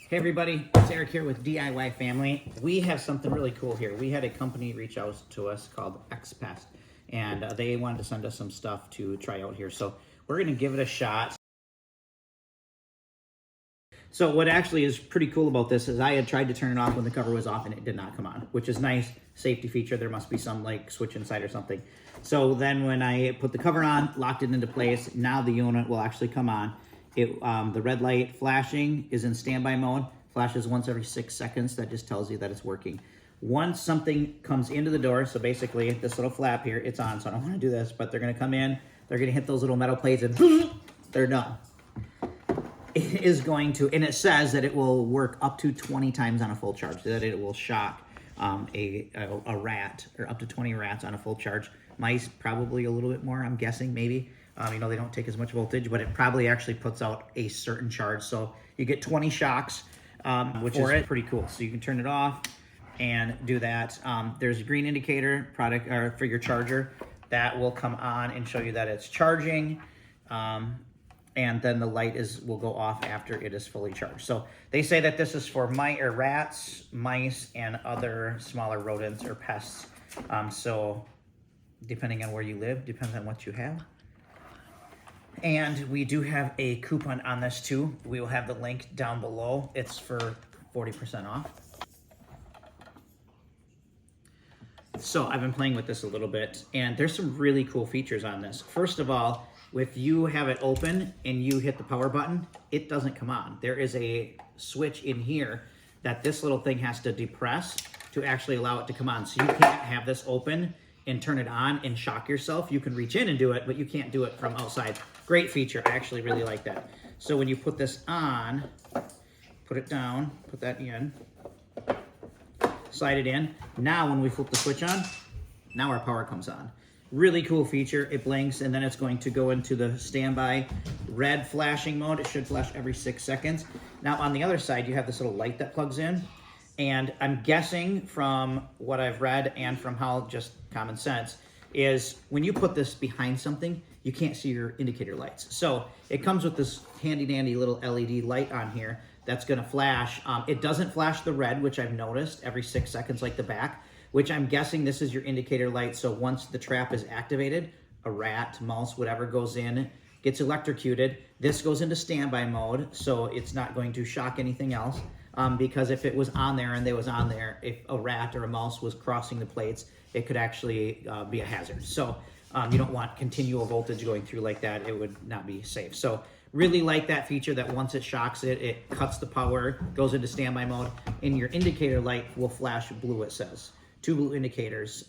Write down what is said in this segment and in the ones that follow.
Hey everybody, it's Eric here with DIY Family. We have something really cool here. We had a company reach out to us called X-Pest, and they wanted to send us some stuff to try out here. So we're going to give it a shot. So what actually is pretty cool about this is I had tried to turn it off when the cover was off and it did not come on, which is nice. Safety feature. There must be some like switch inside or something. So then when I put the cover on, locked it into place, now the unit will actually come on. The red light flashing is in standby mode, flashes once every 6 seconds. That just tells you that it's working. Once something comes into the door, so basically this little flap here, it's on, so I don't want to do this, but they're going to come in, they're going to hit those little metal plates and they're done. It is going to, and it says that it will work up to 20 times on a full charge, that it will shock a rat, or up to 20 rats on a full charge. Mice, probably a little bit more, I'm guessing, maybe. You know, they don't take as much voltage, but it probably actually puts out a certain charge. So you get 20 shocks, which is pretty cool. So you can turn it off and do that. There's a green indicator for your charger that will come on and show you that it's charging. And then the light will go off after it is fully charged. So they say that this is for rats, mice, and other smaller rodents or pests. So depending on where you live, depends on what you have. And we do have a coupon on this too. We will have the link down below. It's for 40% off. So I've been playing with this a little bit, and there's some really cool features on this. First of all, if you have it open and you hit the power button, it doesn't come on. There is a switch in here that this little thing has to depress to actually allow it to come on. So you can't have this open and turn it on and shock yourself. You can reach in and do it, but you can't do it from outside. Great feature, I actually really like that. So when you put this on, put it down, put that in, slide it in. Now when we flip the switch on, now our power comes on. Really cool feature. It blinks and then it's going to go into the standby red flashing mode. It should flash every 6 seconds. Now on the other side, you have this little light that plugs in. And I'm guessing from what I've read and from how just common sense is when you put this behind something, you can't see your indicator lights. So it comes with this handy dandy little LED light on here that's gonna flash. It doesn't flash the red, which I've noticed every 6 seconds like the back, which I'm guessing this is your indicator light. So once the trap is activated, a rat, mouse, whatever goes in, gets electrocuted, this goes into standby mode, so it's not going to shock anything else. Because if it was on there and they was on there, if a rat or a mouse was crossing the plates, it could actually be a hazard. So you don't want continual voltage going through like that. It would not be safe. So really like that feature that once it shocks it, it cuts the power, goes into standby mode, and your indicator light will flash blue, it says. 2 blue indicators,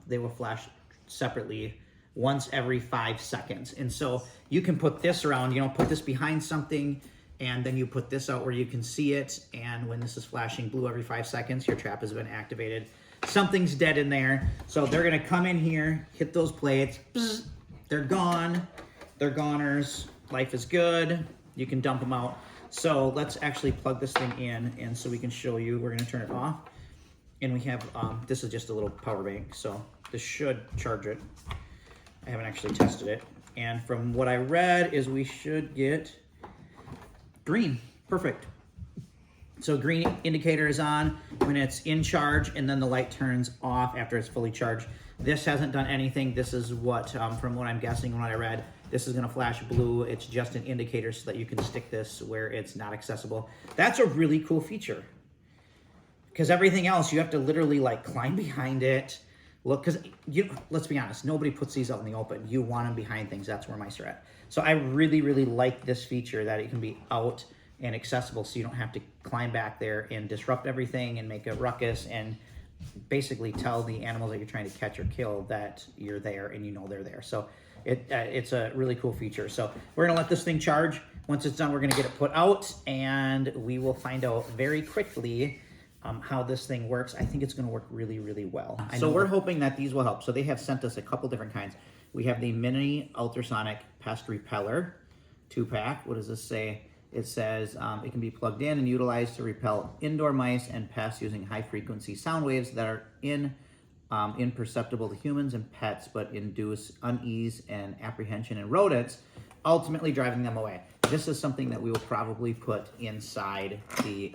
they will flash separately once every 5 seconds. And so you can put this around, you know, put this behind something, and then you put this out where you can see it, and when this is flashing blue every 5 seconds, your trap has been activated. Something's dead in there, so they're gonna come in here, hit those plates, bzz, they're gone, they're goners, life is good, you can dump them out. So let's actually plug this thing in, and so we can show you. We're gonna turn it off, and we have, this is just a little power bank, so this should charge it. I haven't actually tested it, and from what I read is we should get green. Perfect. So green indicator is on when it's in charge, and then the light turns off after it's fully charged. This hasn't done anything. This is what, from what I'm guessing and what I read, this is gonna flash blue. It's just an indicator so that you can stick this where it's not accessible. That's a really cool feature. Because everything else, you have to literally like climb behind it. Look, because let's be honest, nobody puts these out in the open. You want them behind things. That's where mice are at. So I really, really like this feature that it can be out and accessible, so you don't have to climb back there and disrupt everything and make a ruckus and basically tell the animals that you're trying to catch or kill that you're there and you know they're there. So it's a really cool feature. So we're gonna let this thing charge. Once it's done, we're gonna get it put out, and we will find out very quickly how this thing works. I think it's gonna work really, really well. So we're hoping that these will help. So they have sent us a couple different kinds. We have the mini ultrasonic pest repeller 2-pack. What does this say? It says it can be plugged in and utilized to repel indoor mice and pests using high frequency sound waves that are imperceptible to humans and pets, but induce unease and apprehension in rodents ultimately driving them away. This is something that we will probably put inside the,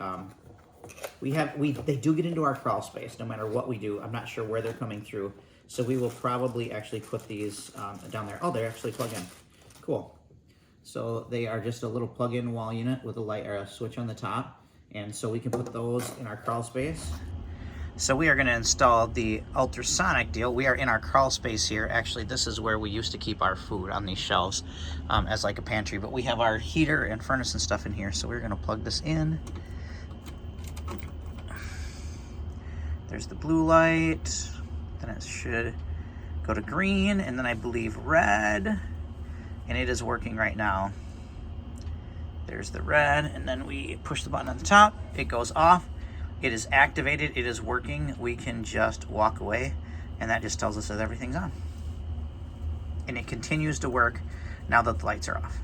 they do get into our crawl space no matter what we do. I'm not sure where they're coming through. So we will probably actually put these down there. Oh, they're actually plug in. Cool. So they are just a little plug-in wall unit with a light or a switch on the top. And so we can put those in our crawl space. So we are going to install the ultrasonic deal. We are in our crawl space here. Actually, this is where we used to keep our food on these shelves as like a pantry. But we have our heater and furnace and stuff in here. So we're going to plug this in. There's the blue light. Then it should go to green and then I believe red. And it is working right now. There's the red, and then we push the button on the top. It goes off. It is activated. It is working. We can just walk away, and that just tells us that everything's on. And it continues to work now that the lights are off.